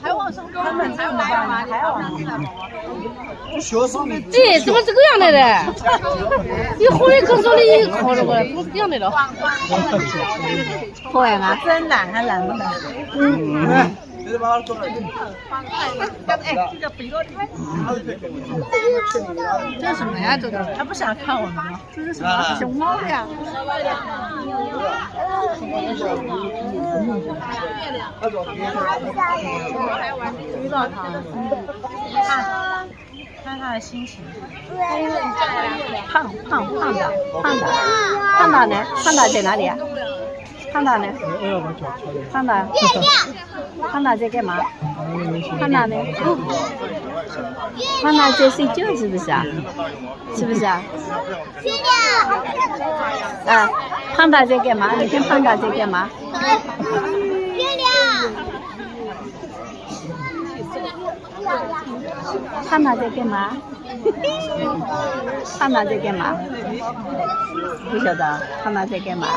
还往上高，还有来吗？还要吗？这怎么这个样的嘞？你后来可说的一考了我，不是这样的了。好呀嘛，真难还难不难？这是什么呀？这个他不想看我们吗？这是什么？熊猫呀！遇到他了，看他的心情。胖达呢？胖达在哪里啊？胖达呢？胖达在干嘛？胖达呢？胖达在睡觉是不是啊？是不是啊？啊，胖达在干嘛？你看胖达在干嘛？胖达在干嘛？胖达在干嘛？不晓得，胖达在干嘛？